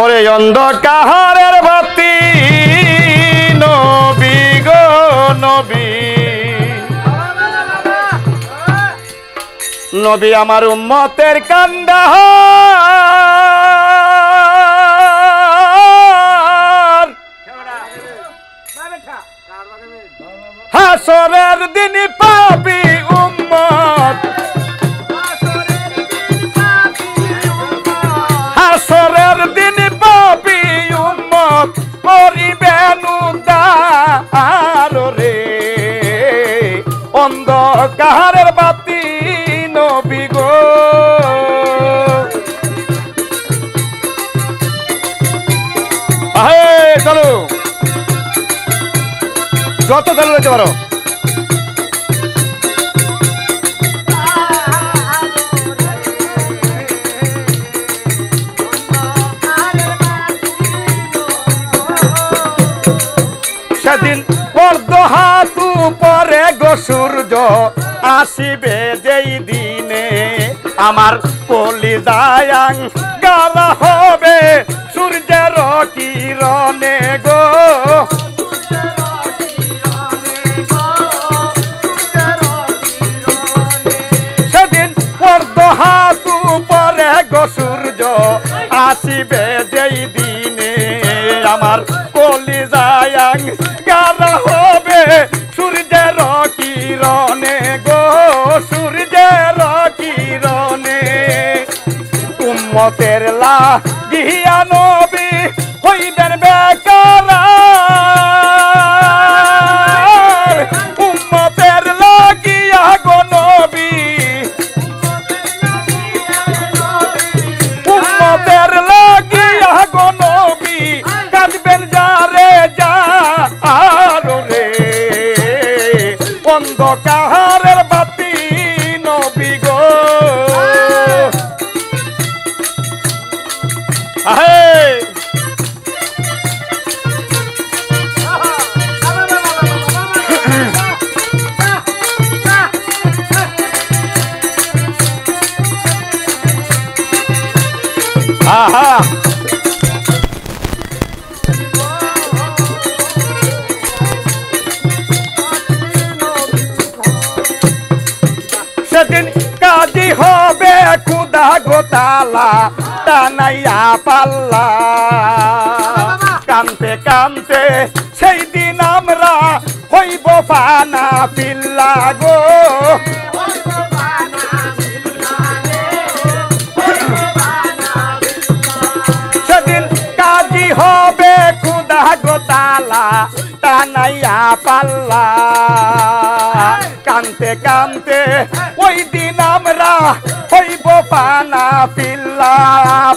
ওরে অন্ধকারের বাতি নবী গো নবী, নবী আমার উম্মতের কান্ডার, হাসরের দিন পাবি উম্মত, হাসরের দিন পাবি উম্মত করিবেন উদ্ধার রে, অন্ধকারের বাতি নবী গো। চলো যত চালু যেতে পারো। সেদিন অর্ধ হাত উপরে গো সূর্য আসিবে যেই দিনে, আমার কলিজায় গালা হবে সূর্যের কিরণে গো, সেদিন অর্ধ হাত উপরে গো সূর্য আসিবে যেই দিনে, আমার কলিজায় গালা হবে সূর্যের কিরণে গো, সূর্যের কিরণে। উম্মতের লাগিয়া নবী হইবেন বেকার, উম্মতের লাগিয়া গো নবী, উম্মতের লাগিয়া গো নবী কাঁদবেন যারে যা রে, অন্ধকারের বাতি নবী গো। আহা সেদিন কাজী হবে খুদা গোতালা টানাইয়া পাল্লা, কানতে কানতে সেই দিন আমরা হইব ফানা পিল্লা গো, সেদিন কাজী হবে খুদা গোতালা টানাইয়া পাল্লা, কানতে কানতে ওই দিন আমরা হইব পানা পিল্লা,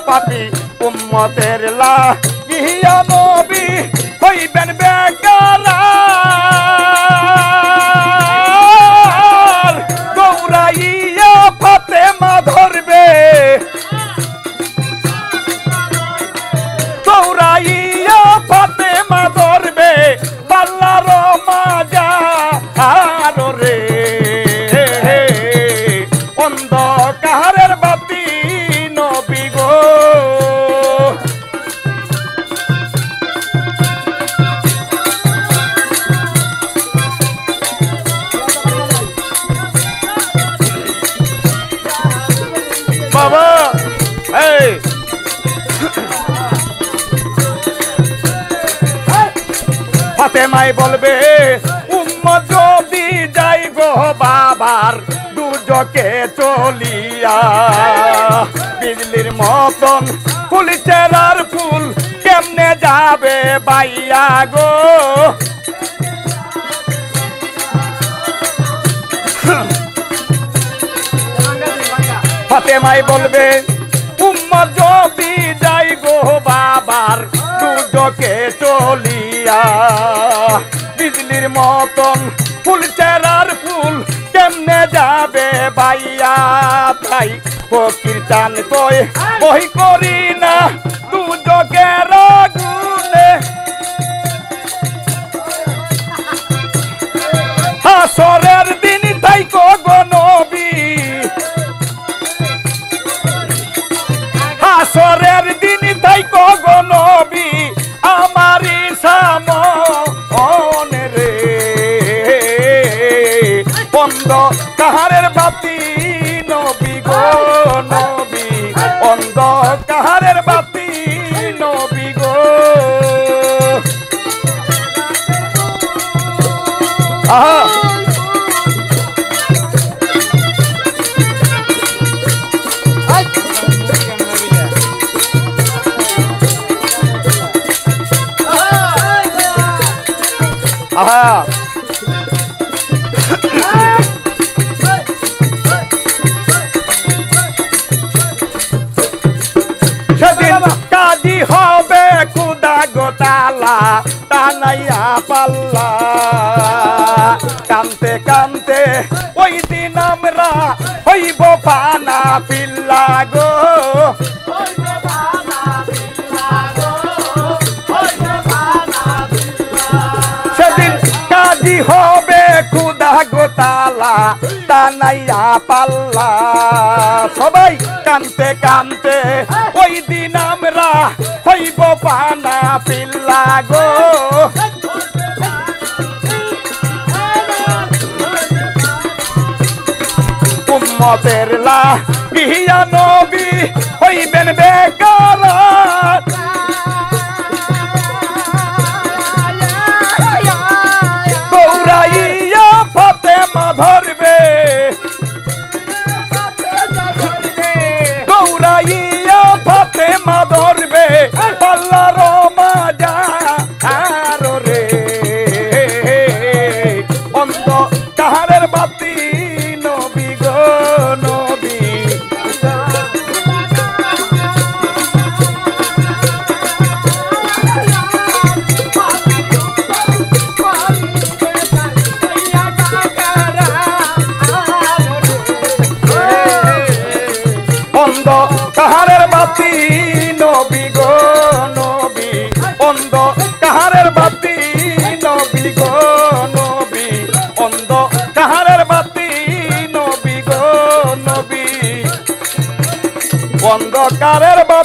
পাপি উম্মতের লাগিয়া নবী হইবেন বেকার, দৌড়াইয়া ফাতেমা ধরবে, দৌড়াইয়া ফাতেমা ধরবে পাল্লার মাজা রে, অন্ধকারের বাতি নবী গো। বাবা এই ফাতেমাই বলবে উম্মত যদি যাই গো বাবার দুজকে চলিয়া, বিজলির মতন ফুল চেরার ফুল কেমনে যাবে বাইয়া গো, ফাতেমাই বলবে উম্মত যদি যাই গো বাবার দুজকে চলিয়া, বিজলির মতন ফুল চেরার ফুল কেমনে যাবে বাইয়া, তাই ফকির চান কই বই করি না দুজকের গুণে, হাসরের দিন তাই গো নবী, হাসরের দিন রাইকো গো নবী আমারি সামনে রে বন্ধ কাহারের বাতি নবী গো নবী বন্ধ কাহারের বাতি নবী গো আহা আহা সেদিন কাজী হবে খুদা গোটালা টানাইয়া পাল্লা কানতে কানতে ওই দিন আমরা হইব পানা পিল্লা গো সেদিন কাজী হবে খুদা গোটালা টানাইয়া পাল্লা সবাই কানতে কানতে ওই দিন আমরা হইব পানা পিল্লা গো উম্মতের লাগিয়া নবী হইবেন বেকার দৌড়াইয়া ফাতেমা ধরবে দৌড়াইয়া ফাতেমা ধরবে পাল্লার মাজা আরো রে অন্ধ কাহারের বাতি নবী গো নবী অন্ধ কাহারের বাতি নবী গো নবী অন্ধ কাহারের বাতি নবী গো নবী অন্ধ কাহারের বাতি নবী গো নবী অন্ধকারের বাতি